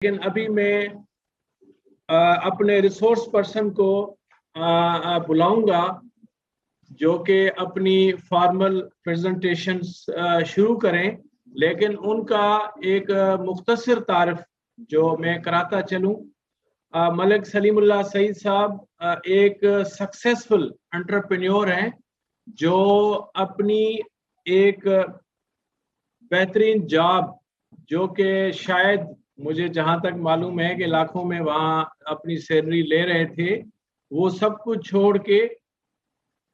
लेकिन अभी मैं अपने रिसोर्स पर्सन को बुलाऊंगा जो कि अपनी फॉर्मल प्रेजेंटेशन शुरू करें, लेकिन उनका एक मुख्तसर तारफ जो मैं कराता चलूं। मलिक सलीमुल्लाह सईद साहब एक सक्सेसफुल एंटरप्रेन्योर हैं जो अपनी एक बेहतरीन जॉब, जो कि शायद मुझे जहां तक मालूम है कि लाखों में वहां अपनी सैलरी ले रहे थे, वो सब कुछ छोड़ के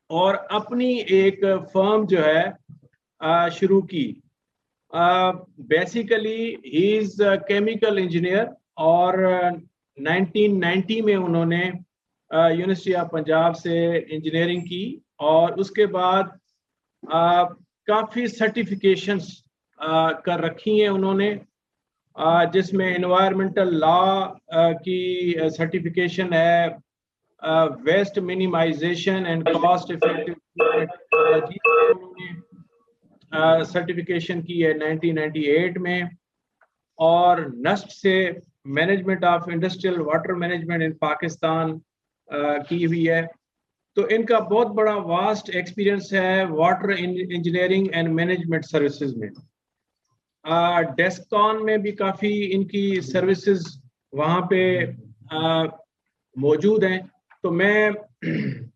और अपनी एक फर्म जो है शुरू की। Basically he is chemical engineer और 1990 में उन्होंने यूनिवर्सिटी ऑफ पंजाब से इंजीनियरिंग की और उसके बाद काफ़ी सर्टिफिकेशंस कर रखी हैं उन्होंने, जिसमें एनवायरमेंटल लॉ की सर्टिफिकेशन है, waste minimization and cost effective technology उन्होंने सर्टिफिकेशन की है 1998 में, और नस्ट से management of industrial water management in Pakistan की हुई है। तो इनका बहुत बड़ा वास्ट एक्सपीरियंस है water engineering and management services में। डेस्कॉन में भी काफ़ी इनकी सर्विसेज वहाँ पे मौजूद हैं। तो मैं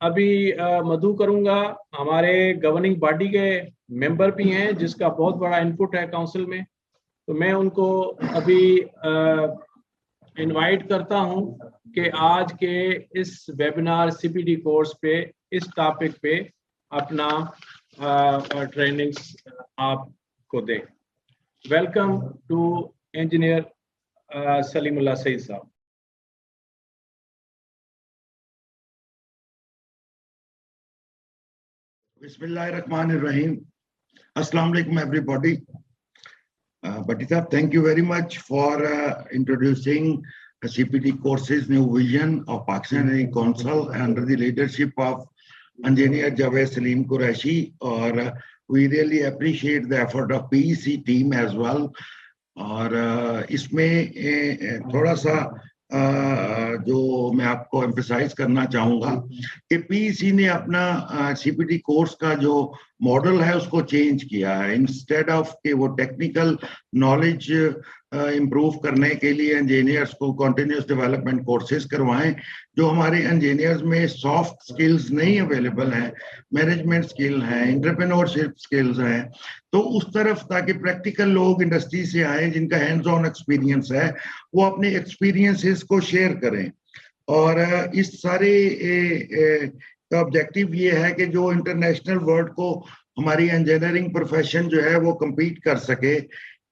अभी मधु करूँगा, हमारे गवर्निंग बॉडी के मेंबर भी हैं जिसका बहुत बड़ा इनपुट है काउंसिल में, तो मैं उनको अभी इनवाइट करता हूं कि आज के इस वेबिनार सीपीडी कोर्स पे इस टॉपिक पे अपना ट्रेनिंग्स आपको दें। Welcome to engineer Salimullah Saeed साहब। Bismillahirrahmanirrahim. Assalamu alaikum everybody. Batita, thank you very much for introducing CPT courses New Vision of Pakistan Engineering Council under the leadership of Engineer Javed Salim Qureshi. Or we really appreciate the effort of PEC team as well. और इसमें थोड़ा सा जो मैं आपको emphasise करना चाहूँगा कि पीईसी ने अपना सीपीटी कोर्स का जो मॉडल है उसको चेंज किया है। इंस्टेड ऑफ कि वो टेक्निकल नॉलेज इम्प्रूव करने के लिए इंजीनियर्स को कंटिन्यूस डेवलपमेंट कोर्सेज करवाएं, जो हमारे इंजीनियर्स में सॉफ्ट स्किल्स नहीं अवेलेबल हैं, मैनेजमेंट स्किल हैं, एंटरप्रेन्योरशिप स्किल्स हैं, तो उस तरफ ताकि प्रैक्टिकल लोग इंडस्ट्री से आए जिनका हैंड्स ऑन एक्सपीरियंस है, वो अपने एक्सपीरियंसेस को शेयर करें। और इस सारे का ऑब्जेक्टिव ये है कि जो इंटरनेशनल वर्ल्ड को हमारी इंजीनियरिंग प्रोफेशन जो है वो कम्पीट कर सके,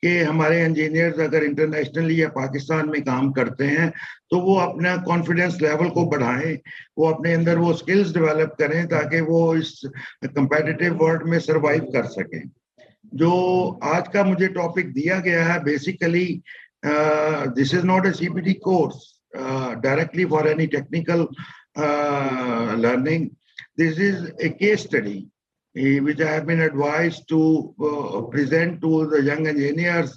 कि हमारे इंजीनियर्स अगर इंटरनेशनली या पाकिस्तान में काम करते हैं तो वो अपना कॉन्फिडेंस लेवल को बढ़ाएं, वो अपने अंदर वो स्किल्स डेवलप करें ताकि वो इस कंपेटिटिव वर्ल्ड में सरवाइव कर सकें। जो आज का मुझे टॉपिक दिया गया है, basically this is not a CPT course directly for any technical learning. This is a case study which I have been advised to present to the young engineers.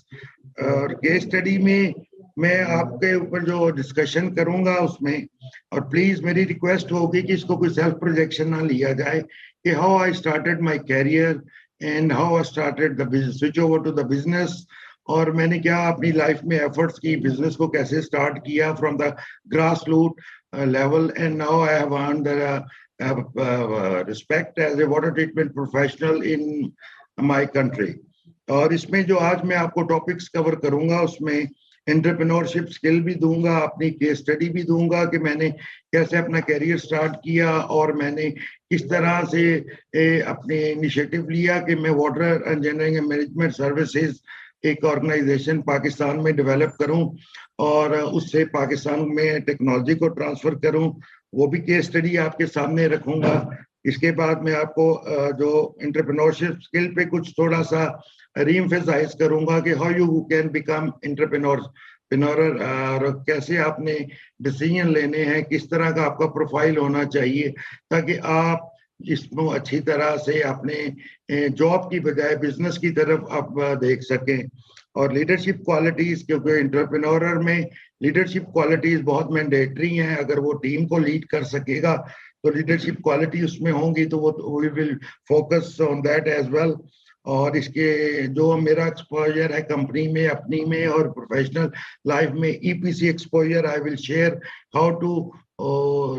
Case study में मैं आपके ऊपर जो discussion करूंगा उसमें, और please मेरी request होगी कि इसको कोई सेल्फ प्रोजेक्शन ना लिया जाए, कि how I started my career and how I started the business, switch over to the business, और मैंने क्या अपनी लाइफ में एफर्ट्स की, बिजनेस को कैसे स्टार्ट किया from the grass root level, and now I have earned the respect as a water treatment professional in my country. और इसमें जो आज मैं आपको टॉपिक्स कवर करूंगा उसमें एंटरप्रेन्योरशिप स्किल भी दूंगा, अपनी केस स्टडी भी दूंगा कि मैंने कैसे अपना करियर स्टार्ट किया और मैंने किस तरह से अपने इनिशिएटिव लिया कि मैं water engineering and management services एक ऑर्गेनाइजेशन पाकिस्तान में डेवलप करूं और उससे पाकिस्तान में टेक्नोलॉजी को ट्रांसफर करूं। वो भी केस स्टडी आपके सामने रखूंगा। इसके बाद मैं आपको जो एंटरप्रेन्योरशिप स्किल पे कुछ थोड़ा सा रीएम्फसाइज करूंगा कि how you can become entrepreneur, और कैसे आपने डिसीजन लेने हैं, किस तरह का आपका प्रोफाइल होना चाहिए ताकि आप जिसको अच्छी तरह से अपने जॉब की बजाय बिजनेस की तरफ आप देख सकें। और लीडरशिप क्वालिटीज, क्योंकि एंटरप्रेन्योर में लीडरशिप क्वालिटीज बहुत मैंडेटरी हैं। अगर वो टीम को लीड कर सकेगा तो लीडरशिप क्वालिटी उसमें होंगी, तो वो we will focus on that as well. और इसके जो मेरा एक्सपोजर है कंपनी में, अपनी में और प्रोफेशनल लाइफ में, EPC exposure, I will share how to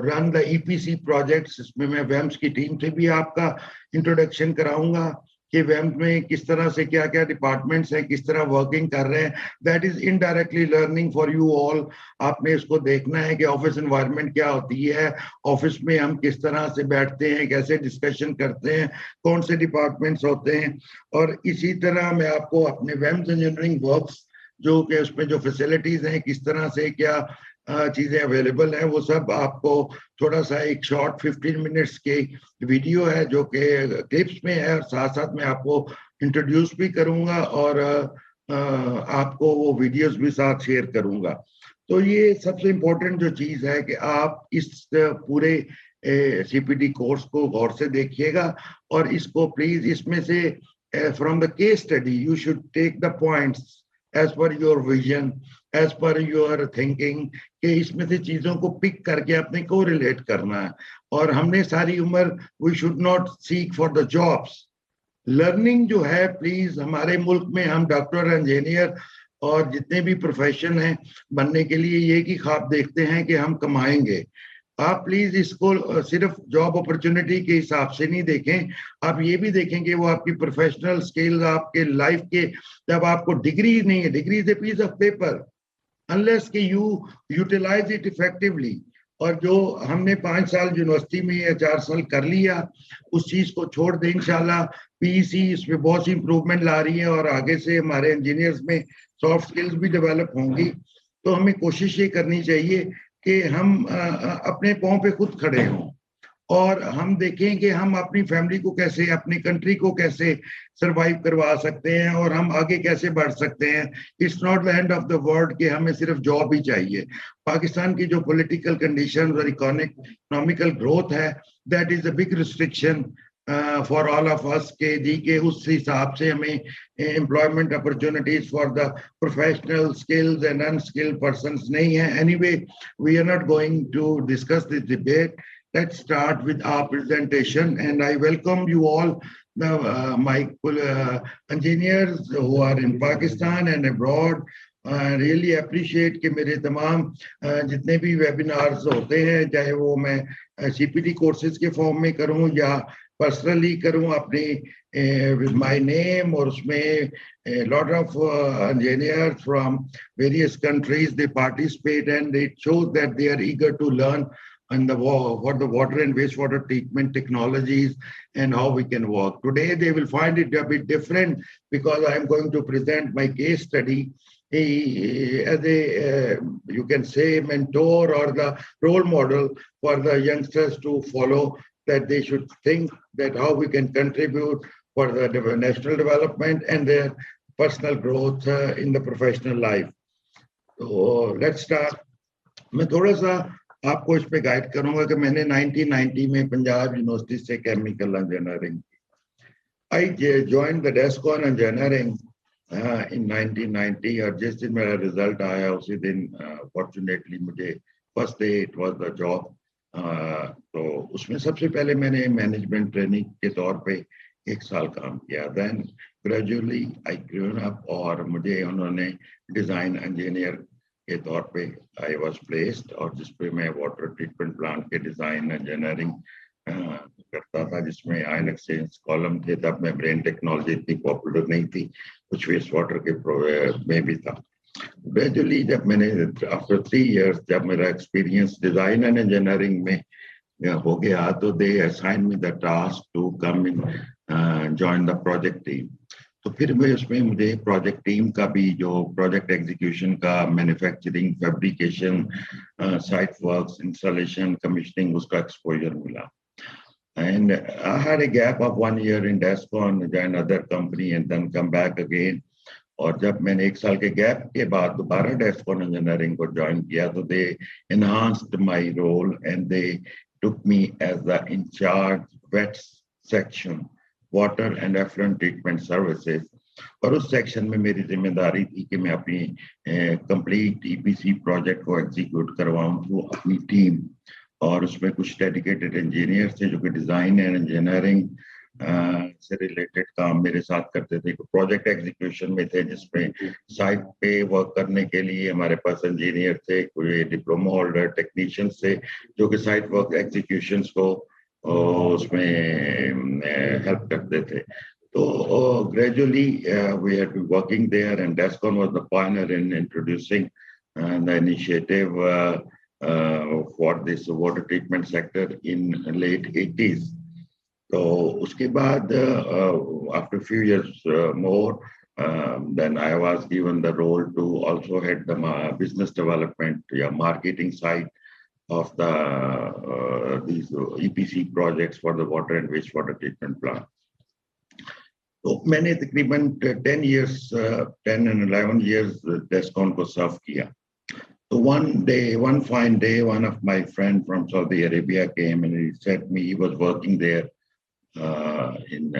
run the EPC projects. इसमें मैं वेम्स की टीम से भी आपका इंट्रोडक्शन कराऊंगा कि वेम्स में किस तरह से क्या क्या डिपार्टमेंट्स हैं, किस तरह वर्किंग कर रहे हैं। That is indirectly learning for you all. आपने इसको देखना है कि ऑफिस एनवायरनमेंट क्या होती है, ऑफिस में हम किस तरह से बैठते हैं, कैसे डिस्कशन करते हैं, कौन से डिपार्टमेंट्स होते हैं। और इसी तरह मैं आपको अपने वेम्स इंजीनियरिंग वर्क्स जो कि उसमें जो फैसिलिटीज हैं, किस तरह से क्या चीजें अवेलेबल हैं, वो सब आपको थोड़ा सा एक शॉर्ट 15 मिनट्स के वीडियो है जो कि क्लिप्स में है, और साथ साथ मैं आपको इंट्रोड्यूस भी करूंगा और आपको वो वीडियोस भी साथ शेयर करूंगा। तो ये सबसे इम्पोर्टेंट जो चीज है कि आप इस पूरे सीपीटी कोर्स को गौर से देखिएगा, और इसको प्लीज इसमें से from the case study you should take the points as per your vision, as per your thinking, कि इसमें से चीजों को पिक करके अपने को रिलेट करना है। और हमने सारी उम्र, we should not seek for the jobs. Learning जो है, प्लीज, हमारे मुल्क में हम डॉक्टर, इंजीनियर और जितने भी प्रोफेशन हैं बनने के लिए ये की ख्वाब देखते हैं कि हम कमाएंगे। आप प्लीज इसको सिर्फ जॉब अपॉर्चुनिटी के हिसाब से नहीं देखें, आप ये भी देखें कि वो आपकी प्रोफेशनल स्किल्स, आपके लाइफ के, जब आपको डिग्री नहीं है, degree is a piece of paper, unless कि यू यूटिलाइज इट इफेक्टिवली। और जो हमने 5 साल यूनिवर्सिटी में या 4 साल कर लिया, उस चीज को छोड़ दें। इंशाल्लाह पीईसी इसमें बहुत सी इंप्रूवमेंट ला रही है, और आगे से हमारे इंजीनियर्स में सॉफ्ट स्किल्स भी डेवलप होंगी। तो हमें कोशिश ये करनी चाहिए कि हम अपने पांव पे खुद खड़े हों, और हम देखें कि हम अपनी फैमिली को कैसे, अपनी कंट्री को कैसे सरवाइव करवा सकते हैं, और हम आगे कैसे बढ़ सकते हैं। It's not the end of the world कि हमें सिर्फ जॉब ही चाहिए। पाकिस्तान की जो पॉलिटिकल कंडीशन और इकोनॉमिकल ग्रोथ है, that is a big restriction for all of us के जी, के उस हिसाब से हमें employment opportunities for the professional skills and unskilled persons नहीं है। Anyway, we are not going to discuss this debate. Let's start with our presentation, and I welcome you all, my engineers who are in Pakistan and abroad. I really appreciate कि मेरे तमाम जितने भी webinars होते हैं, चाहे वो मैं सीपीटी कोर्सेज के फॉर्म में करूं या पर्सनली करूं अपने with my name, और उसमें lot of engineers from various countries, they participate, and it shows that they are eager to learn and what the water and wastewater treatment technologies and how we can work. Today they will find it a bit different because I am going to present my case study as a you can say mentor or the role model for the youngsters to follow, that they should think that how we can contribute for the national development and their personal growth in the professional life. So let's start. मैं थोड़ा सा आपको इस पे guide करूंगा कि मैंने 1990 में पंजाब यूनिवर्सिटी से केमिकल इंजीनियरिंग की। I joined the desk on engineering in 1990, और जिस दिन मेरा रिजल्ट आया उसी दिन फॉर्चुनेटली मुझे first day it was the job. तो उसमें सबसे पहले मैंने मैनेजमेंट ट्रेनिंग के तौर पे 1 साल काम किया। Then gradually I grown up, और मुझे उन्होंने डिजाइन इंजीनियर के तौर पे आई वॉज प्लेस्ड, और जिसपे मैं वाटर ट्रीटमेंट प्लांट के डिजाइन इंजीनियरिंग करता था, जिसमें आयन एक्सचेंज कॉलम थे। तब में ब्रेन टेक्नोलॉजी इतनी पॉपुलर नहीं थी, कुछ वेस्ट वाटर के में भी था। ग्रेजुअली जब मैंने आफ्टर 3 इयर्स जब मेरा एक्सपीरियंस डिजाइन एंड इंजीनियरिंग में हो गया, तो they assign me the task to come in join the project team. तो फिर मैं उसमें मुझे प्रोजेक्ट टीम का भी, जो प्रोजेक्ट एग्जीक्यूशन का, manufacturing, fabrication, site works, installation, commissioning, उसका एक्सपोजर मिला। And I had a gap of 1 year in Descon, join other company and then come back again. और जब मैंने 1 साल के गैप के बाद दोबारा डेस्कॉन इंजीनियरिंग को ज्वाइन किया, तो they enhanced my role and they took me as the in charge wet section, water and effluent treatment services. और उस सेक्शन में मेरी जिम्मेदारी थी कि मैं अपनी कंप्लीट ईपीसी प्रोजेक्ट को एग्जीक्यूट करवाऊं थ्रू अपनी टीम, और उसमें कुछ डेडिकेटेड इंजीनियर्स थे जो कि डिजाइन एंड इंजीनियरिंग से रिलेटेड काम मेरे साथ करते थे। प्रोजेक्ट एग्जीक्यूशन में थे जिसमें साइट पे वर्क करने के लिए हमारे पास इंजीनियर थे, कोई डिप्लोमा होल्डर टेक्नीशियन थे जो कि साइट वर्क एग्जीक्यूशन को उसमें हेल्प करते थे। So gradually we had been working there, and Descon was the pioneer in introducing the initiative for this water treatment sector in late 80s. So uske baad, after a few years more, then I was given the role to also head the business development, marketing side of the these EPC projects for the water and wastewater treatment plant. तो मैंने तकरीबन 10 and 11 years Descon को सर्व किया। So one fine day, one of my friend from Saudi Arabia came and he said me, he was working there in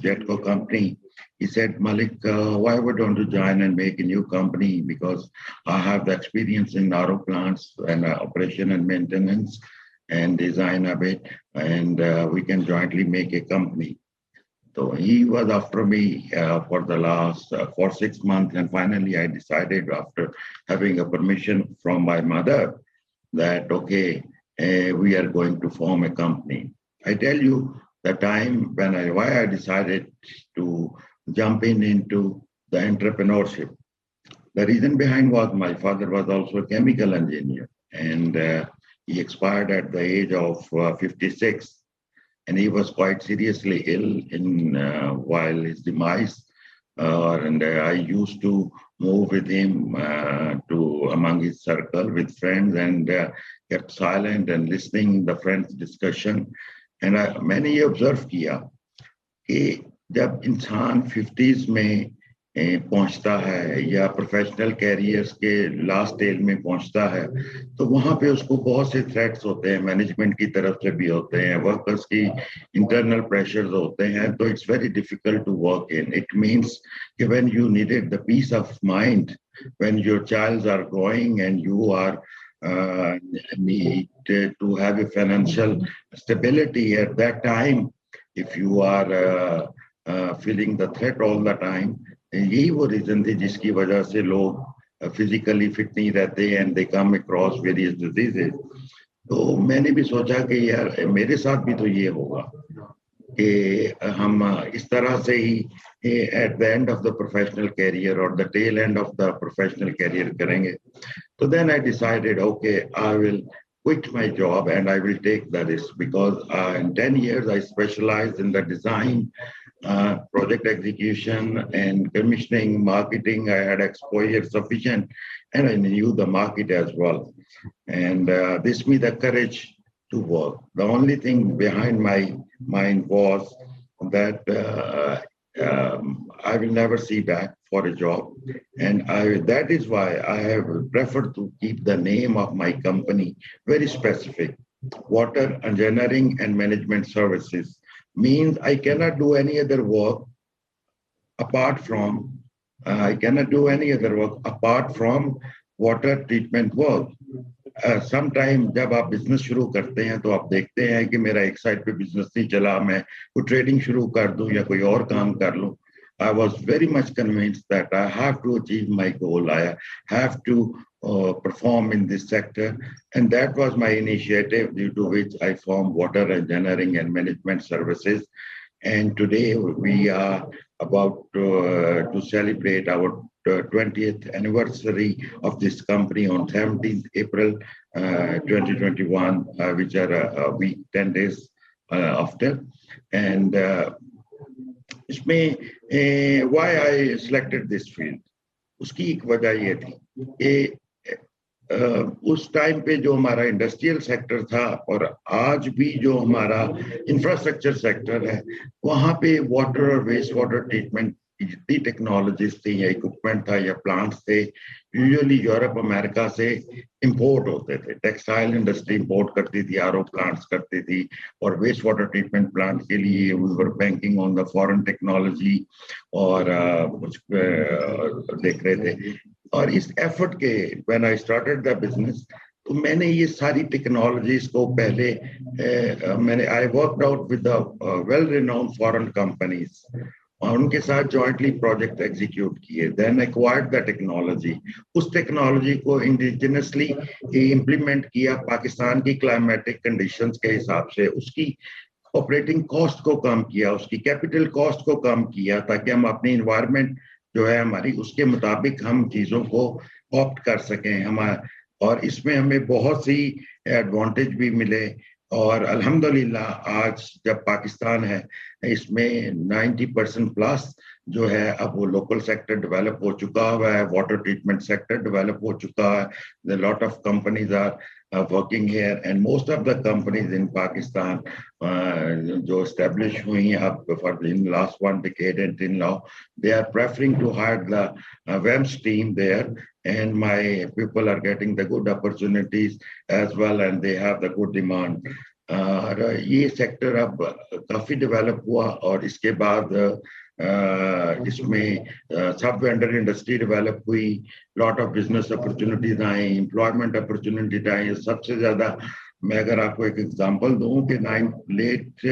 Jetco company. He said, Malik, why would don't you join and make a new company? Because I have the experience in RO plants and operation and maintenance and design of it, and we can jointly make a company. So he was after me for the last 6 months, and finally I decided, after having a permission from my mother, that okay, we are going to form a company. I tell you the time when why I decided to jump into the entrepreneurship. The reason behind was my father was also a chemical engineer, and he expired at the age of 56. And he was quite seriously ill while his demise. And I used to move with him to among his circle with friends, and kept silent and listening the friends' discussion. And मैंने ये observe किया कि जब इंसान 50s में पहुंचता है या प्रोफेशनल कैरियर्स के लास्ट स्टेज में पहुंचता है, तो वहां पे उसको बहुत से थ्रेट्स होते हैं, मैनेजमेंट की तरफ से भी होते हैं, वर्कर्स की इंटरनल प्रेशर्स होते हैं, तो it's very difficult to work in. It means कि when you needed the peace of mind, when your childs are growing and you are need to have a financial stability at that time, if you are feeling the threat all the time, यही वो reason थी जिसकी वजह से लोग physically fit नहीं रहते and they come across various diseases. तो मैंने भी सोचा कि यार मेरे साथ भी तो ये होगा कि हम इस तरह से ही at the end of the professional career और the tail end of the professional career करेंगे। तो then I decided okay, I will quit my job and I will take the risk, because in 10 years I specialized in the design, project execution and commissioning, marketing. I had exposure sufficient and I knew the market as well. And this gave me the courage to work. The only thing behind my mind was that I will never see back for a job. And that is why I have preferred to keep the name of my company very specific. Water Engineering and Management Services means I cannot do any other work apart from, water treatment work. Sometime जब आप business शुरू करते हैं तो आप देखते हैं कि मेरा एक साइड पे बिजनेस नहीं चला, मैं कोई ट्रेडिंग शुरू कर दूं या कोई और काम कर लूं। I was very much convinced that I have to achieve my goal. I have to perform in this sector, and that was my initiative, due to which I formed Water Engineering and Management Services. And today we are about to celebrate our 20th anniversary of this company on 17th April 2021, which are a week, 10 days after. And इसमें why I selected this field, उसकी एक वजह ये थी कि उस time पे जो हमारा इंडस्ट्रियल सेक्टर था और आज भी जो हमारा इंफ्रास्ट्रक्चर सेक्टर है, वहाँ पे वाटर और वेस्ट वाटर ट्रीटमेंट की जितनी टेक्नोलॉजीज थी या इक्विपमेंट था या प्लांट्स थे यूजुअली यूरोप अमेरिका से इंपोर्ट होते थे। टेक्सटाइल इंडस्ट्री इंपोर्ट करती थी, आरओ प्लांट्स करती थी, और वेस्ट वाटर ट्रीटमेंट प्लांट के लिए we were banking on the foreign technology और कुछ देख रहे थे। और इस एफर्ट के when I started the business, तो मैंने ये सारी टेक्नोलॉजीज को पहले मैंने I worked out with the well renowned foreign companies, और उनके साथ जॉइंटली प्रोजेक्ट एग्जीक्यूट किए, देन एक्वायर्ड द टेक्नोलॉजी। उस टेक्नोलॉजी को इंडिजिनसली इम्प्लीमेंट किया पाकिस्तान की क्लाइमेटिक कंडीशंस के हिसाब से, उसकी ऑपरेटिंग कॉस्ट को कम किया, उसकी कैपिटल कॉस्ट को कम किया, ताकि हम अपनी इन्वायरमेंट जो है हमारी उसके मुताबिक हम चीज़ों को ऑप्ट कर सकें हमारा। और इसमें हमें बहुत सी एडवांटेज भी मिले, और अल्हम्दुलिल्लाह आज जब पाकिस्तान है इसमें 90% प्लस जो है अब वो लोकल सेक्टर डेवलप हो चुका हुआ है, वाटर ट्रीटमेंट सेक्टर डेवलप हो चुका है। Lot of companies are working here, and most of the companies in Pakistan जो establish हुई हैं अब for the last 1 decade until now, they are preferring to hire the WEMS team there, and my people are getting the good opportunities as well, and they have the good demand. और ये sector अब काफी develop हुआ, और इसके बाद इसमें सब वेंडर इंडस्ट्री डेवलप हुई, लॉट ऑफ बिजनेस अपॉर्चुनिटीज आए, एम्प्लॉयमेंट अपॉर्चुनिटीज आए। सबसे ज्यादा मैं अगर आपको एक एग्जांपल दूं कि लेट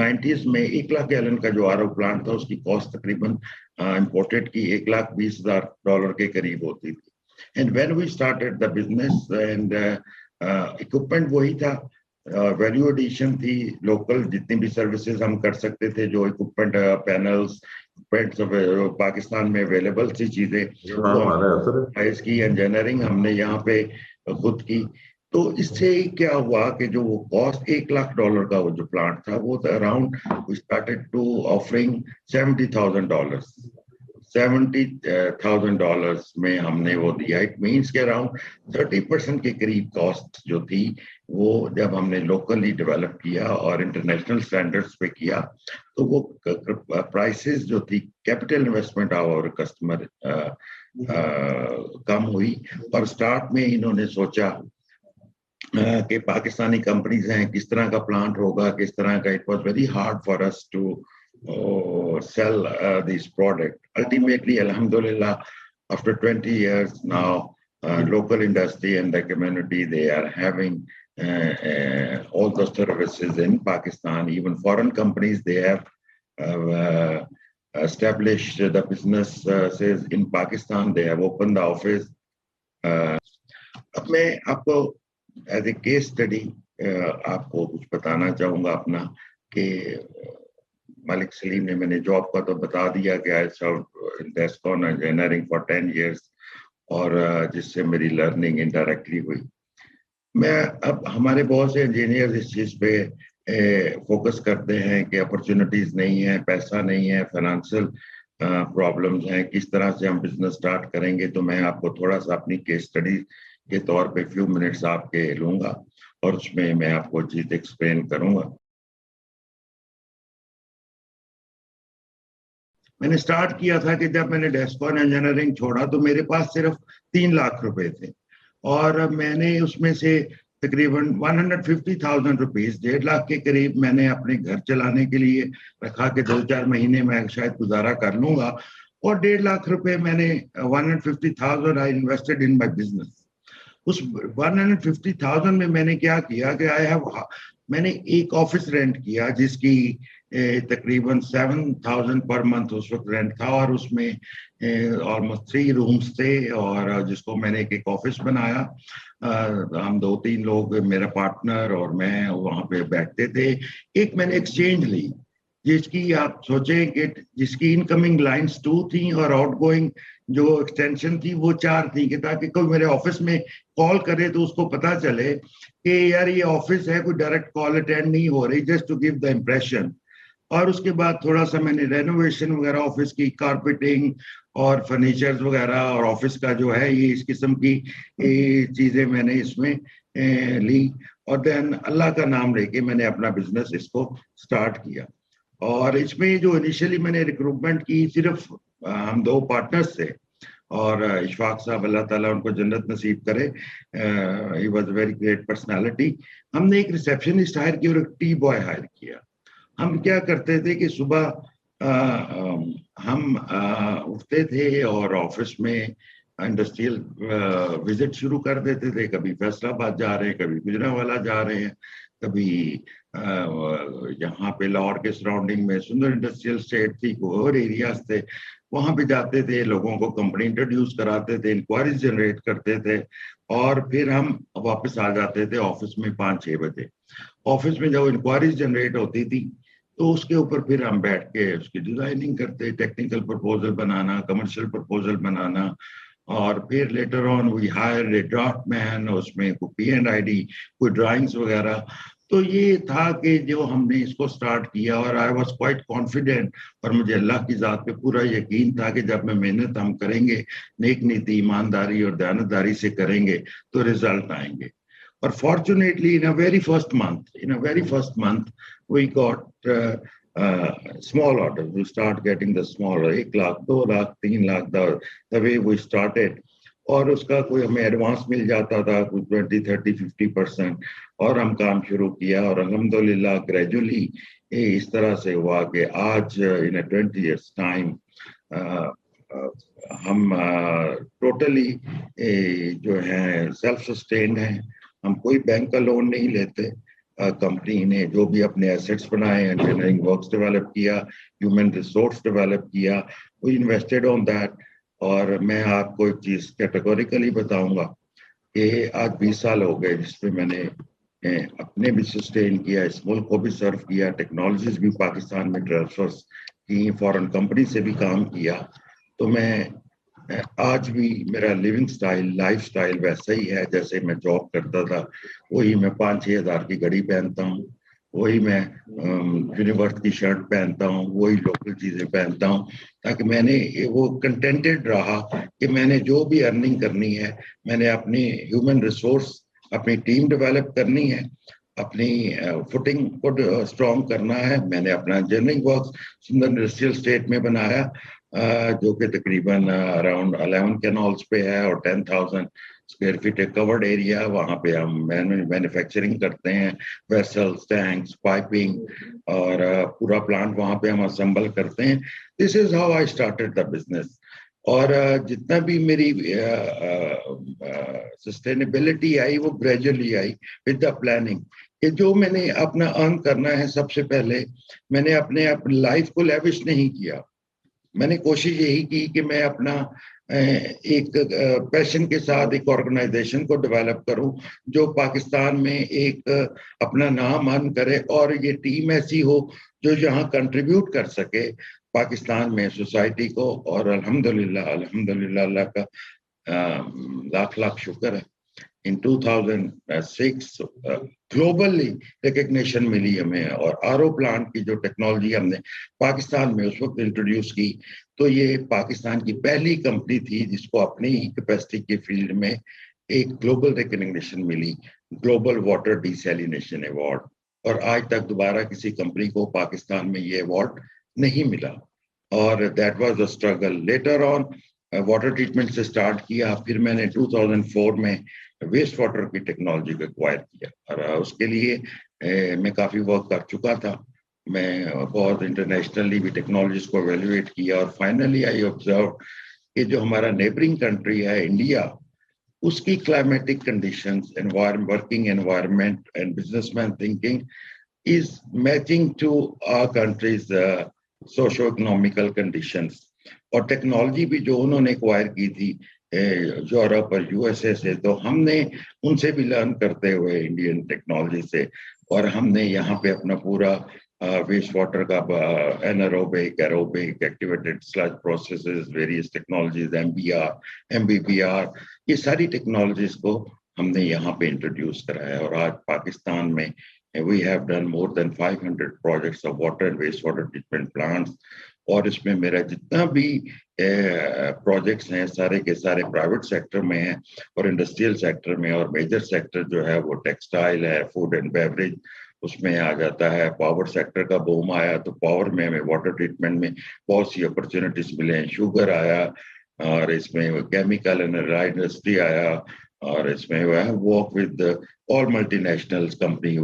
90s में 1 लाख गैलन का जो आरओ प्लांट था उसकी कॉस्ट तकरीबन इंपोर्टेड की $1,20,000 के करीब होती थी। And when we started the business and equipment वही था, वैल्यू एडिशन थी, लोकल जितनी भी सर्विसेज हम कर सकते थे, जो इक्विपमेंट पैनल्स पाकिस्तान में अवेलेबल थी चीजें, की इंजीनियरिंग हमने यहाँ पे खुद की। तो इससे क्या हुआ कि जो वो कॉस्ट $1 लाख का वो जो प्लांट था वो around we started to offering $70,000 में हमने वो दिया। इट मीन्स के अराउंड 30% के करीब कॉस्ट जो थी वो जब हमने लोकली डेवलप किया और इंटरनेशनल स्टैंडर्ड्स पे किया, तो वो प्राइसेस जो थी, कैपिटल इन्वेस्टमेंट और कस्टमर कम हुई। और स्टार्ट में इन्होंने सोचा कि पाकिस्तानी कंपनीज हैं, किस तरह का प्लांट होगा, किस तरह का। It was very hard for us to sell this product. Ultimately, alhamdulillah, after 20 years now, local industry and the community, they are having all the services in Pakistan. Even foreign companies, they have established the businesses in Pakistan. They have opened the office. अब मैं आपको as a case study आपको कुछ बताना चाहूँगा अपना, कि मलिक सलीम ने, मैंने जॉब का तो बता दिया कि आई सर्व इन डेस्कॉन इंजीनियरिंग फॉर 10 years, और जिससे मेरी लर्निंग इनडायरेक्टली हुई। मैं अब हमारे बहुत से इंजीनियर्स इस चीज़ पे फोकस करते हैं कि अपॉर्चुनिटीज नहीं है, पैसा नहीं है, फाइनेंशियल प्रॉब्लम्स हैं, किस तरह से हम बिजनेस स्टार्ट करेंगे। तो मैं आपको थोड़ा सा अपनी केस स्टडी के तौर पे फ्यू मिनट्स आपके लूंगा, और उसमें मैं आपको चीज एक्सप्लेन करूंगा। मैंने स्टार्ट किया था कि जब मैंने डेस्कॉन इंजीनियरिंग छोड़ा तो मेरे पास सिर्फ 3 लाख रुपए थे, और मैंने उसमें से तकरीबन 150,000 रुपीज, 1.5 लाख के करीब मैंने अपने घर चलाने के लिए रखा कि 2-4 महीने में शायद गुजारा कर लूंगा, और 1.5 लाख रुपए मैंने 150,000 I invested in my business. उस 150,000 में मैंने क्या किया कि मैंने एक ऑफिस रेंट किया जिसकी तकरीबन 7,000 पर मंथ उस वक्त रेंट था, और उसमें ऑलमोस्ट 3 रूम्स थे, और जिसको मैंने एक ऑफिस बनाया। हम 2-3 लोग, मेरा पार्टनर और मैं वहां पे बैठते थे। एक मैंने एक्सचेंज ली जिसकी आप सोचें कि जिसकी इनकमिंग लाइंस 2 थी और आउटगोइंग जो एक्सटेंशन थी वो 4 थी, कि ताकि कोई मेरे ऑफिस में कॉल करे तो उसको पता चले कि यार ये ऑफिस है, कोई डायरेक्ट कॉल अटेंड नहीं हो रही, just to give the impression. और उसके बाद थोड़ा सा मैंने रेनोवेशन वगैरह, ऑफिस की कारपेटिंग और फर्नीचर्स वगैरह, और ऑफिस का जो है ये इस किस्म की चीजें मैंने इसमें ली, और देन अल्लाह का नाम लेके मैंने अपना बिजनेस इसको स्टार्ट किया। और इसमें जो इनिशियली मैंने रिक्रूटमेंट की, सिर्फ हम 2 पार्टनर्स थे, और इशफाक साहब, अल्लाह ताला उनको जन्नत नसीब करे, he was very great personality. हमने एक रिसेप्शनिस्ट हायर की और एक टी बॉय हायर किया। हम क्या करते थे कि सुबह हम उठते थे और ऑफिस में इंडस्ट्रियल विजिट शुरू कर देते थे। कभी फैसलाबाद जा रहे हैं, कभी गुजरांवाला जा रहे हैं, कभी यहाँ पे लाहौर के सराउंडिंग में सुंदर इंडस्ट्रियल स्टेट थी, और एरियाज थे, वहां पे जाते थे, लोगों को कंपनी इंट्रोड्यूस कराते थे, इंक्वायरीज जनरेट करते थे, और फिर हम वापस आ जाते थे ऑफिस में 5-6 बजे। ऑफिस में जब इंक्वायरीज जनरेट होती थी तो उसके ऊपर फिर हम बैठ के उसकी डिजाइनिंग करते, टेक्निकल प्रपोजल बनाना, कमर्शियल प्रपोजल बनाना, और फिर later on we hire a draftsman, उसमें कोई P&ID, कोई ड्राइंग्स वगैरह। तो ये था कि जो हमने इसको स्टार्ट किया, और आई वाज क्वाइट कॉन्फिडेंट, और मुझे अल्लाह की ज़ात पे पूरा यकीन था कि जब मैं मेहनत हम करेंगे, नेक नीति, ईमानदारी और दयानतदारी से करेंगे तो रिजल्ट आएंगे। और fortunately, in a very first month, we got small orders. We start getting the small, 1 lakh, 2 lakh, 3 lakh, the way we started. और उसका कोई हमें एडवांस मिल जाता था, कुछ 20, 30, 50%, और हम काम शुरू किया, और अल्हम्दुलिल्लाह ग्रेजुअली इस तरह से हुआ कि आज इन 20 years टाइम हम टोटली जो है सेल्फ सस्टेन्ड हैं। हम कोई बैंक का लोन नहीं लेते। कंपनी ने जो भी अपने एसेट्स बनाए, इंजीनियरिंग वर्क्स डेवलप किया, ह्यूमन रिसोर्स डेवलप किया, वो इन्वेस्टेड ऑन दैट। और मैं आपको एक चीज कैटेगोरिकली बताऊंगा कि आज 20 साल हो गए जिसमें मैंने अपने भी सस्टेन किया, इस मुल्क को भी सर्व किया, टेक्नोलॉजीज भी पाकिस्तान में ट्रांसफर्स की, फॉरेन कंपनी से भी काम किया। तो मैं आज भी मेरा लिविंग स्टाइल, लाइफ स्टाइल वैसा ही है जैसे मैं जॉब करता था। वही मैं 5-6 हज़ार की घड़ी पहनता हूँ, वही मैं यूनिवर्स की शर्ट पहनता हूँ, वही लोकल चीजें पहनता हूँ, ताकि मैंने वो कंटेंटेड रहा कि मैंने जो भी अर्निंग करनी है, मैंने अपनी ह्यूमन रिसोर्स, अपनी टीम डेवलप करनी है, अपनी फुटिंग को स्ट्रॉन्ग करना है। मैंने अपना इंजीनियरिंग वर्क सुंदर इंडस्ट्रियल स्टेट में बनाया, जो कि तकरीबन अराउंड 11 कैनॉल्स पे है, और 10,000 स्क्वायर फीट एक कवर्ड एरिया। वहाँ पे हम मैन्युफैक्चरिंग करते हैं, वेसल्स, टैंक्स, पाइपिंग, और पूरा प्लांट वहाँ पे हम असेंबल करते हैं। This is how I started the business. और जितना भी मेरी सस्टेनेबिलिटी आई, वो gradually I with the planning, कि जो मैंने अपना अर्न करना है, सबसे पहले मैंने अपने लाइफ को लेविश नहीं किया। मैंने कोशिश यही की कि मैं अपना एक पैशन के साथ एक ऑर्गेनाइजेशन को डेवलप करूं जो पाकिस्तान में एक अपना नाम अर्न करे, और ये टीम ऐसी हो जो यहाँ कंट्रीब्यूट कर सके पाकिस्तान में सोसाइटी को। और अल्हम्दुलिल्लाह अल्लाह का लाख लाख शुक्र है, इन 2006 ग्लोबली रिकग्निशन मिली हमें। और आरओ प्लांट की जो टेक्नोलॉजी हमने पाकिस्तान में उस वक्त इंट्रोड्यूस की, तो ये पाकिस्तान की पहली कंपनी थी जिसको अपनी कैपेसिटी के फील्ड में एक ग्लोबल रिकग्निशन मिली, ग्लोबल वाटर डिसैलिनेशन अवार्ड। और आज तक दोबारा किसी कंपनी को पाकिस्तान में ये अवार्ड नहीं मिला। और that was the struggle. Later on water treatment से स्टार्ट किया, फिर मैंने 2004 में वेस्ट वाटर की टेक्नोलॉजी को एक्वायर किया, और उसके लिए मैं काफ़ी वर्क कर चुका था। मैं बहुत इंटरनेशनली भी टेक्नोलॉजीज को एवेल्युएट किया, और फाइनली आई ऑब्जर्व कि जो हमारा नेबरिंग कंट्री है इंडिया, उसकी climatic conditions, working environment and businessman thinking is matching to our country's socio economical conditions. और टेक्नोलॉजी भी जो उन्होंने एक्वायर की थी यूरोप और यूएसए से, तो हमने उनसे भी लर्न करते हुए इंडियन टेक्नोलॉजी से, और हमने यहाँ पे अपना पूरा वेस्ट वाटर का anaerobic, aerobic, activated sludge processes, various technologies, MBBR, ये सारी टेक्नोलॉजीज को हमने यहाँ पे इंट्रोड्यूस कराया। और आज पाकिस्तान में we have done more than 500 projects of water and wastewater treatment plants। और इसमें मेरा जितना भी प्रोजेक्ट्स हैं सारे के सारे प्राइवेट सेक्टर में हैं, और इंडस्ट्रियल सेक्टर में, और मेजर सेक्टर जो है वो टेक्सटाइल है, फूड एंड बेवरेज उसमें आ जाता है। पावर सेक्टर का बूम आया तो पावर में हमें वाटर ट्रीटमेंट में बहुत सी अपॉर्चुनिटीज मिले हैं। शुगर आया, और इसमें केमिकल एंड इंडस्ट्री आया, और इसमें वह work with all multinational company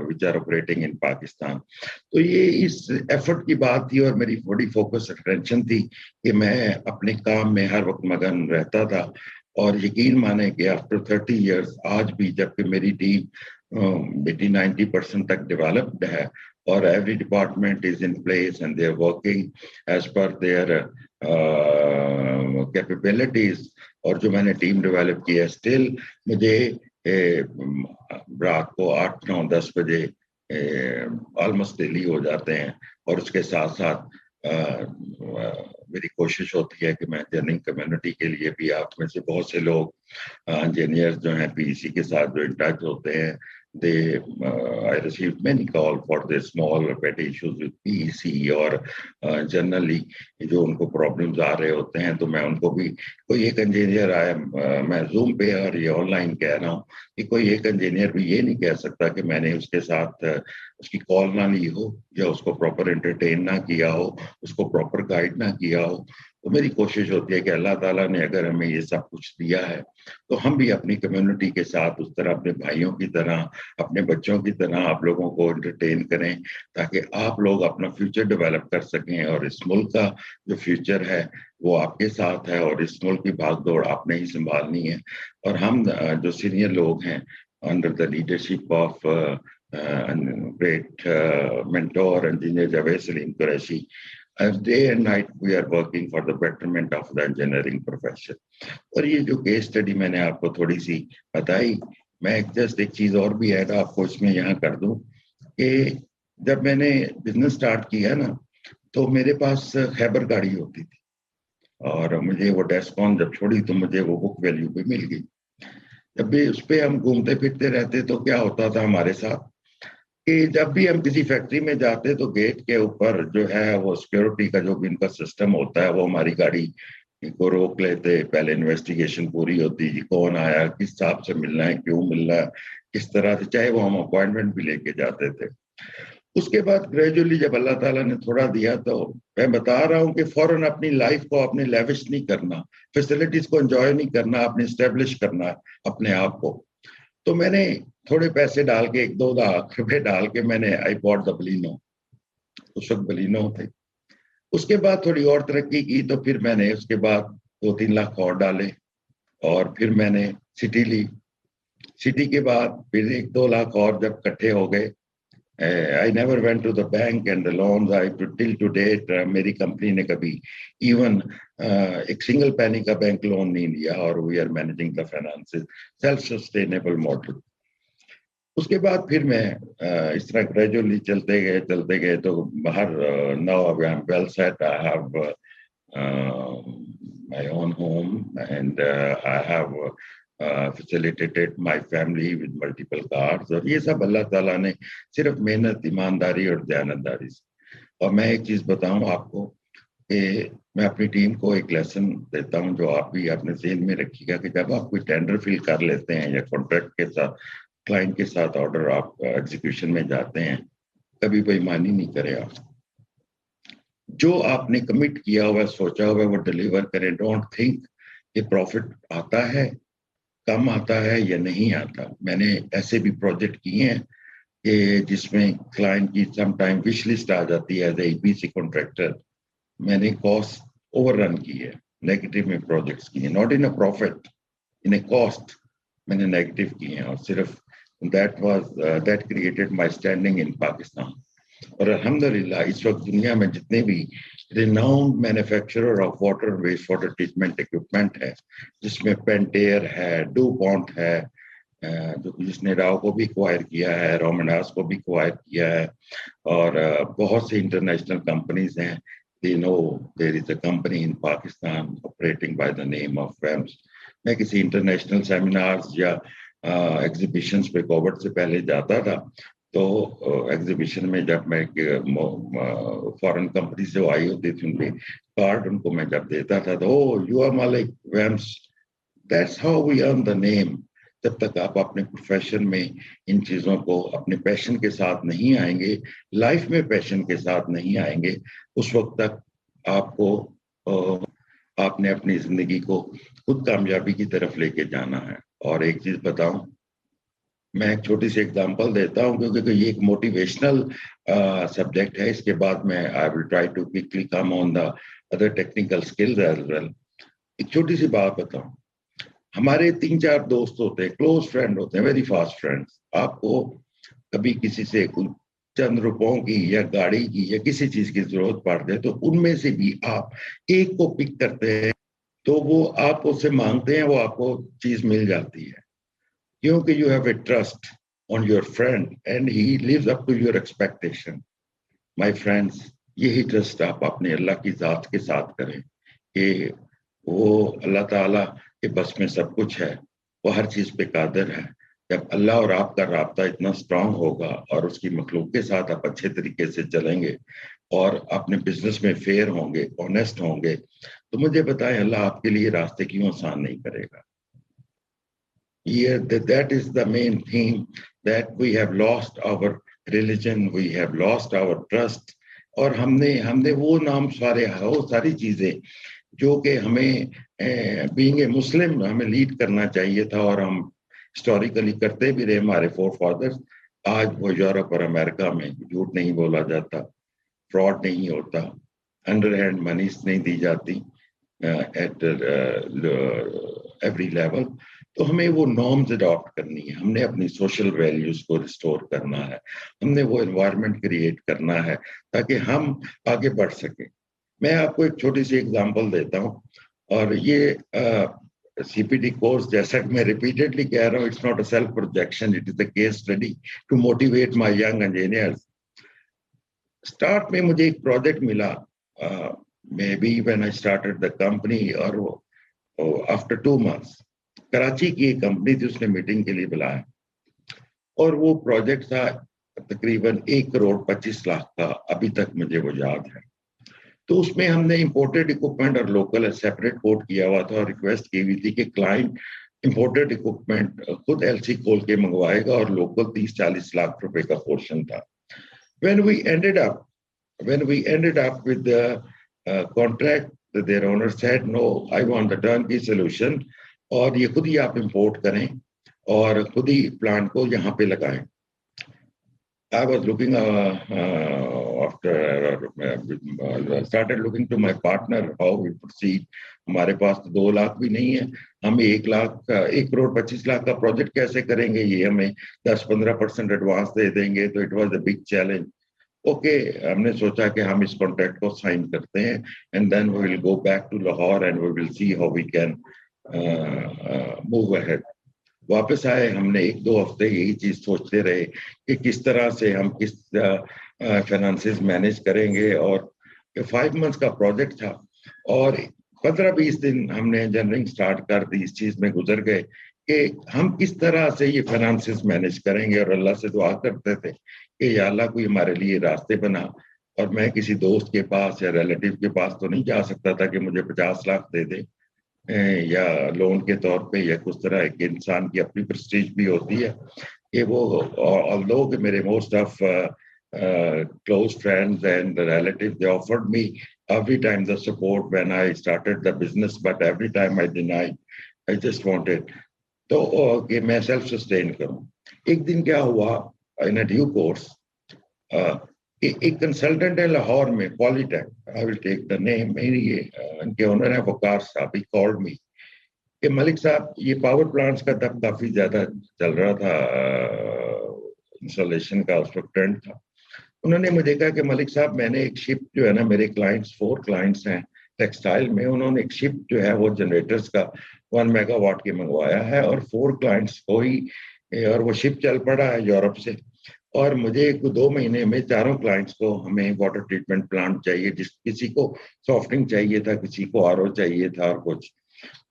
which are operating in Pakistan. तो ये इस एफर्ट की बात थी, और मेरी बड़ी फोकस अटेंशन थी कि मैं अपने काम में हर वक्त मगन रहता था। और यकीन माने कि आफ्टर 30 इयर्स आज भी, जबकि मेरी टीम 80-90% तक डेवलप्ड है, और every department is in place and they are working as per their capabilities, और जो मैंने टीम डेवलप की है, स्टिल मुझे रात को 8-9-10 बजे ऑलमोस्ट डेली हो जाते हैं। और उसके साथ साथ मेरी कोशिश होती है कि मैं इंजीनियरिंग कम्युनिटी के लिए भी, आप में से बहुत से लोग इंजीनियर्स जो हैं पीईसी के साथ जो इन टच होते हैं, I received many calls for the small petty issues with PEC, और जनरली जो उनको प्रॉब्लम्स आ रहे होते हैं, तो मैं उनको भी, कोई एक इंजीनियर आया, मैं जूम पे और ये ऑनलाइन कह रहा हूँ कि कोई एक इंजीनियर भी ये नहीं कह सकता कि मैंने उसके साथ उसकी कॉल ना ली हो, या उसको प्रॉपर एंटरटेन ना किया हो, उसको प्रॉपर गाइड ना किया हो। तो मेरी कोशिश होती है कि अल्लाह ताला ने अगर हमें ये सब कुछ दिया है, तो हम भी अपनी कम्युनिटी के साथ उस तरह, अपने भाइयों की तरह, अपने बच्चों की तरह आप लोगों को एंटरटेन करें, ताकि आप लोग अपना फ्यूचर डेवलप कर सकें। और इस मुल्क का जो फ्यूचर है वो आपके साथ है, और इस मुल्क की भागदौड़ आपने ही संभालनी है। और हम जो सीनियर लोग हैं, under the leadership of great mentor engineer Javed Salim Qureshi, as day and night we are working for the betterment of the engineering profession. और ये जो केस स्टडी मैंने आपको थोड़ी सी बताई, मैं जस्ट एक चीज और भी ऐड आपको इसमें यहाँ कर दूं कि जब मैंने बिजनेस स्टार्ट किया ना, तो मेरे पास खैबर गाड़ी होती थी, और मुझे वो डेस्कॉन जब छोड़ी तो मुझे वो बुक वैल्यू भी मिल गई। जब भी उस पर हम घूमते फिरते रहते, तो क्या होता था हमारे साथ कि जब भी हम किसी फैक्ट्री में जाते, तो गेट के ऊपर जो है वो सिक्योरिटी का जो भी इनका सिस्टम होता है, वो हमारी गाड़ी को रोक लेते। पहले इन्वेस्टिगेशन पूरी होती जी, कौन आया, किस हिसाब से मिलना है, क्यों मिलना है, किस तरह से, चाहे वो हम अपॉइंटमेंट भी लेके जाते थे। उसके बाद ग्रेजुअली जब अल्लाह ताला ने थोड़ा दिया, तो मैं बता रहा हूँ कि फौरन अपनी लाइफ को अपने लेविश नहीं करना, फैसिलिटीज को एंजॉय नहीं करना, अपने स्टेब्लिश करना अपने आप को। तो मैंने थोड़े पैसे डाल के, 1-2 लाख रुपए डाल के, मैंने आई बॉट द बलिनो, उस वक्त बलिनो थे। उसके बाद थोड़ी और तरक्की की, तो फिर मैंने उसके बाद 2-3 लाख और डाले, और फिर मैंने सिटी ली। सिटी के बाद फिर 1-2 लाख और जब इकट्ठे हो गए, I never went to the bank and the loans. I till to date मेरी कंपनी ने कभी इवन एक सिंगल पैनी का बैंक लोन नहीं लिया, और we are managing the finances self sustainable model. उसके बाद फिर मैं इस तरह ग्रेजुअली चलते गए तो बाहर, now I am well set, I have my own home, and I have facilitated my family with multiple cars, और ये सब अल्लाह ताला ने सिर्फ मेहनत, ईमानदारी और दयानतदारी से। और मैं एक चीज बताऊं आपको कि मैं अपनी टीम को एक लेसन देता हूं, जो आप भी अपने ज़हन में रखिएगा, कि जब आप कोई टेंडर फिल कर लेते हैं या कॉन्ट्रैक्ट के साथ, क्लाइंट के साथ ऑर्डर आप एग्जीक्यूशन में जाते हैं, कभी बेईमानी नहीं करें। आप जो आपने कमिट किया हुआ, सोचा हुआ, वो डिलीवर करें। डोंट थिंक कि प्रॉफिट आता है, कम आता है या नहीं आता। मैंने ऐसे भी प्रोजेक्ट किए हैं कि जिसमें क्लाइंट की सम टाइम विश लिस्ट आ जाती है एज ए ईपीसी कॉन्ट्रैक्टर, मैंने कॉस्ट ओवररन की है, नेगेटिव में प्रोजेक्ट्स किए, not in a profit, in a cost मैंने नेगेटिव किए हैं। और सिर्फ that created my standing in Pakistan. और अल्हम्दुलिल्लाह इस वक्त दुनिया में जितने भी renowned manufacturer of water waste water treatment equipment है, जिसमें पेंटेयर है, डुपॉन्ट है, जिसने राव को भी एक्वायर किया है, रोमंडास को भी एक्वायर किया है, और बहुत सी इंटरनेशनल कंपनीज हैं। They know there is a company in Pakistan operating by the name of FEMS. मैं किसी इंटरनेशनल सेमिनार्स या एग्जीबिशंस पे कोविड से पहले जाता था, तो एग्जीबिशन में जब मैं फॉरेन कंपनी से आई होती थी, उनके कार्ड उनको मैं जब देता था, तो यू आर मालिक वेम्स, that's how we earn the name. जब तक आप अपने प्रोफेशन में इन चीजों को अपने पैशन के साथ नहीं आएंगे, लाइफ में पैशन के साथ नहीं आएंगे, उस वक्त तक आपको आपने अपनी जिंदगी को खुद कामयाबी की तरफ लेके जाना है। और एक चीज बताऊं, मैं एक छोटी सी एग्जांपल देता हूं क्योंकि ये एक मोटिवेशनल सब्जेक्ट है। इसके बाद मैं I will try to quickly come on the other technical skills as well. एक छोटी सी बात बताऊं, हमारे 3-4 दोस्त होते हैं, क्लोज फ्रेंड होते हैं, वेरी फास्ट फ्रेंड्स। आपको कभी किसी से कुछ चंद रुपयों की या गाड़ी की या किसी चीज की जरूरत पड़ती है तो उनमें से भी आप एक को पिक करते हैं, तो वो आप उससे मांगते हैं, वो आपको चीज मिल जाती है, क्योंकि you have a trust on your friend and he lives up to your expectation. My friends, यही ट्रस्ट आप अपने अल्लाह की जात के साथ करें कि वो अल्लाह ताला के बस में सब कुछ है, वो हर चीज पे कादिर है। जब अल्लाह और आपका राब्ता इतना स्ट्रांग होगा और उसकी मखलूक के साथ आप अच्छे तरीके से चलेंगे और अपने बिजनेस में फेयर होंगे, ऑनेस्ट होंगे, तो मुझे बताएं अल्लाह आपके लिए रास्ते क्यों आसान नहीं करेगा। That is the main thing, that we have lost our religion, we have lost our trust, और हमने वो नाम सारी चीजें जो कि हमें बीइंग ए मुस्लिम हमें लीड करना चाहिए था और हम हिस्टोरिकली करते भी रहे हमारे फोर फादर्स, आज वो यूरोप और अमेरिका में झूठ नहीं बोला जाता, फ्रॉड नहीं होता, अंडरहैंड मनीज नहीं दी जाती एट एवरी लेवल। तो हमें वो नॉर्म्स अडॉप्ट करनी है, हमने अपनी सोशल वैल्यूज को रिस्टोर करना है, हमने वो एनवायरनमेंट क्रिएट करना है ताकि हम आगे बढ़ सकें। मैं आपको एक छोटी सी एग्जांपल देता हूँ, और ये सीपीटी कोर्स, जैसा कि मैं रिपीटेडली कह रहा हूँ, it's not a self projection, it is a case study to motivate my young engineers. Start में मुझे एक प्रोजेक्ट मिला, maybe when I started the company, और आफ्टर 2 months कराची की एक कंपनी थी, उसने मीटिंग के लिए बुलाया और वो प्रोजेक्ट था तकरीबन 1,25,00,000 का, अभी तक मुझे वो याद है। तो उसमें हमने इंपोर्टेड इक्विपमेंट और लोकल सेपरेट कोड किया हुआ था और रिक्वेस्ट की हुई थी कि क्लाइंट इंपोर्टेड इक्विपमेंट खुद एलसी खोल के मंगवाएगा और लोकल 30-40 लाख रुपए का पोर्शन था। When we ended up with the contract, their owner said, "No, I want the turnkey solution, और ये खुद ही आप इंपोर्ट करें और खुद ही प्लांट को यहाँ पे लगाएं." I was looking started looking to my partner how we proceed. हमारे पास तो 2 लाख भी नहीं है, हम 1,25,00,000 का प्रोजेक्ट कैसे करेंगे, ये हमें 10-15% एडवांस दे देंगे, तो it was a big challenge. Okay, हमने सोचा कि हम इस कॉन्ट्रैक्ट को साइन करते हैं and then we will go back to Lahore and we will see how we can move ahead. वापस आए, हमने 1-2 हफ्ते यही चीज सोचते रहे कि किस तरह से हम किस फाइनेंसेस मैनेज करेंगे, और 5 months का प्रोजेक्ट था और 15-20 दिन हमने इंजीनियरिंग स्टार्ट कर दी, इस चीज में गुजर गए कि हम किस तरह से ये फाइनेंसेस मैनेज करेंगे, और अल्लाह से दुआ करते थे कि या अल्लाह कोई हमारे लिए रास्ते बना। और मैं किसी दोस्त के पास या रिलेटिव के पास तो नहीं जा सकता था कि मुझे 50 लाख दे दे या लोन के तौर पे, या कुछ तरह। एक इंसान की अपनी प्रेस्टीज भी होती है कि वो, ऑल्दो कि मेरे most of close friends and relatives, they offered me every time the support when I started the business, but every time I denied. I just wanted तो कि मैं सेल्फ सस्टेन करूं। एक दिन क्या हुआ, इन ड्यू कोर्स एक consultant है लाहौर में, Polytech, I will take the name, इनके ओनर है वकार साहब, ही कॉल्ड मी कि मलिक साहब, ये पावर प्लांट्स का तब काफी ज्यादा चल रहा था, इंस्टॉलेशन का उस वक्त ट्रेंड था। उन्होंने मुझे कहा कि मलिक साहब, मैंने एक शिप जो है ना, मेरे क्लाइंट्स 4 क्लाइंट्स हैं टेक्सटाइल में, उन्होंने एक शिप जो है वो जनरेटर्स का 1 मेगावाट के मंगवाया है और 4 क्लाइंट्स को ही, और वो शिप चल पड़ा है यूरोप से, और मुझे 2 महीने में 4 क्लाइंट्स को हमें वाटर ट्रीटमेंट प्लांट चाहिए, किसी को सॉफ्टनिंग चाहिए था, किसी को आरओ चाहिए था और कुछ।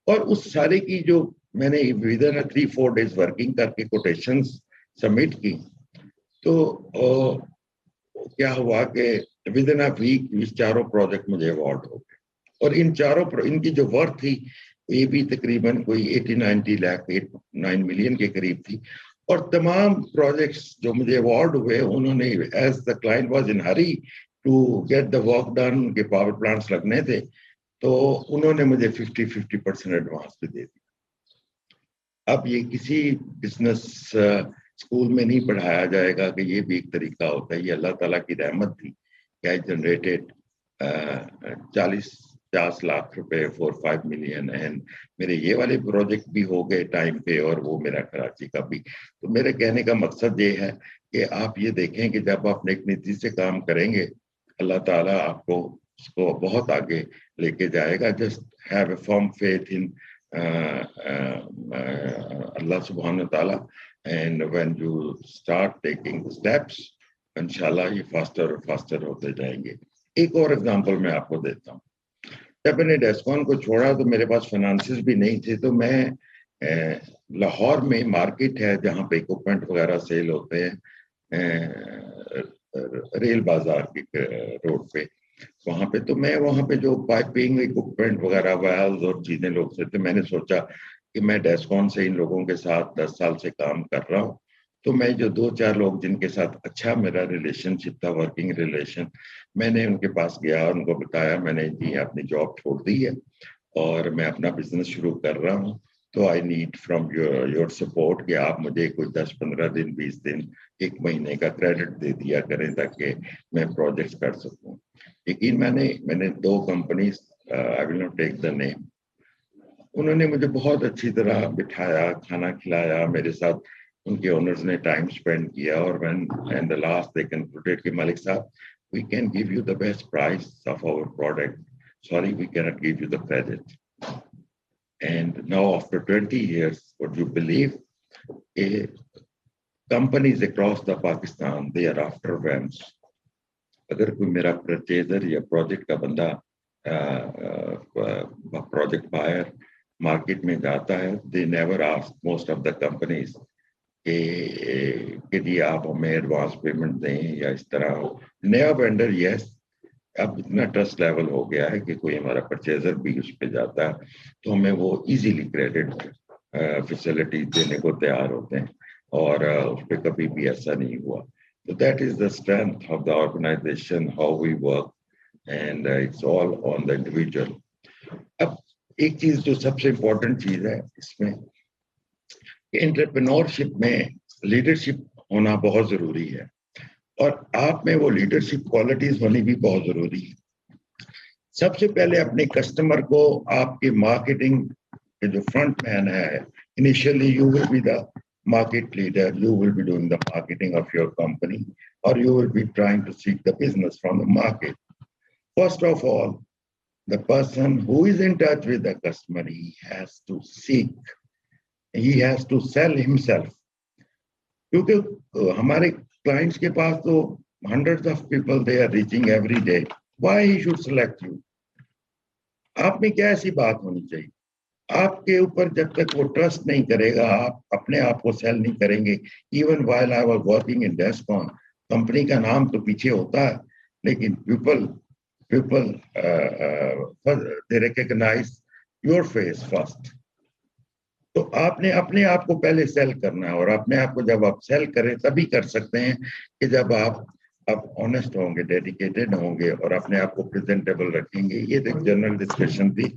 और उस सारे की जो मैंने विद इन 3-4 डेज वर्किंग करके कोटेशंस सबमिट की, तो क्या हुआ कि विद इन अ वीक इस 4 प्रोजेक्ट मुझे अवार्ड हो गए, और इन 4 इनकी जो वर्थ थी ये भी तकरीबन कोई 80-90 लाख, 8-9 मिलियन के करीब थी। और तमाम प्रोजेक्ट्स जो मुझे अवार्ड हुए, उन्होंने, as the client was in hurry to get the work done, के पावर प्लांट्स लगने थे, तो उन्होंने मुझे 50% एडवांस पे दे दिया। अब ये किसी बिजनेस स्कूल में नहीं पढ़ाया जाएगा कि ये भी एक तरीका होता है, ये अल्लाह ताला की रहमत थी। आई जनरेटेड 40-50 लाख रुपए, 4-5 मिलियन, एंड मेरे ये वाले प्रोजेक्ट भी हो गए टाइम पे, और वो मेरा कराची का भी। तो मेरे कहने का मकसद ये है कि आप ये देखें कि जब आप नेक नीति से काम करेंगे, अल्लाह ताला आपको उसको बहुत आगे लेके जाएगा। Just have a firm faith in Allah सुब्हान ताला, and when you start taking steps, इंशाल्लाह ये फास्टर और फास्टर होते जाएंगे। एक और एग्जांपल मैं आपको देता हूँ। जब मैंने डेस्कॉन को छोड़ा तो मेरे पास फाइनेंसेस भी नहीं थे, तो मैं लाहौर में मार्केट है जहाँ पे इक्विपमेंट वगैरह सेल होते हैं, रेल बाजार की रोड पे, वहां पे। तो मैं वहां पे जो पाइपिंग इक्विपमेंट वगैरह वाल्व्स और चीजें लोग से थे, मैंने सोचा कि मैं डेस्कॉन से इन लोगों के साथ 10 साल से काम कर रहा हूँ, तो मैं जो 2-4 लोग जिनके साथ अच्छा मेरा रिलेशनशिप था, वर्किंग रिलेशन, मैंने उनके पास गया, उनको बताया मैंने जी अपनी जॉब छोड़ दी है और मैं अपना बिजनेस शुरू कर रहा हूँ, तो I need from your support कि आप मुझे कोई 10-15 दिन, 20 दिन, 1 महीने का क्रेडिट दे दिया करें ताकि मैं प्रोजेक्ट्स कर सकूं। लेकिन मैंने 2 companies, I will not take the name, उन्होंने मुझे बहुत अच्छी तरह बिठाया, खाना खिलाया, मेरे साथ उनके ओनर्स ने टाइम स्पेंड किया, और when and the last they concluded कि Malik Sahab, we can give you the best price of our product, sorry we can not give you the credit. And now after 20 years, would you believe, companies across the Pakistan, they are after VAMs. अगर कोई मेरा purchaser या project का बंदा, project buyer market में जाता है, they never ask most of the companies कि जी आप हमें एडवांस पेमेंट दें या इस तरह हो। नया वेंडर, यस, अब इतना ट्रस्ट लेवल हो गया है कि कोई हमारा परचेजर भी उस पे जाता है तो हमें वो इजीली क्रेडिट फैसिलिटी देने को तैयार होते हैं, और उस पर कभी भी ऐसा नहीं हुआ। तो that is the strength of the organisation, how we work, and it's all on the individual. अब एक चीज जो सबसे इम्पोर्टेंट चीज है इसमें, एंटरप्रेन्योरशिप में लीडरशिप होना बहुत जरूरी है, और आप में वो लीडरशिप क्वालिटीज होनी भी बहुत जरूरी है। सबसे पहले अपने कस्टमर को आपके मार्केटिंग के जो फ्रंट मैन है, initially you will be the market leader, you will be doing the marketing of your company, or you will be trying to seek the business from the market. First of all, the person who is in touch with the customer, he has to seek, he has to sell himself. क्योंकि हमारे clients के पास तो hundreds of people they are reaching every day. Why he should select you? आप में क्या ऐसी बात होनी चाहिए? आपके ऊपर जब तक वो ट्रस्ट नहीं करेगा, आप अपने आप को सेल नहीं करेंगे। Even while I was working in Descon, कंपनी का नाम तो पीछे होता है, लेकिन people they recognise your face first. तो आपने अपने आप को पहले सेल करना है, और अपने आप को जब आप सेल करें तभी कर सकते हैं कि जब आप ऑनेस्ट होंगे, डेडिकेटेड होंगे और अपने आप को प्रेजेंटेबल रखेंगे। ये एक जनरल डिस्कशन थी।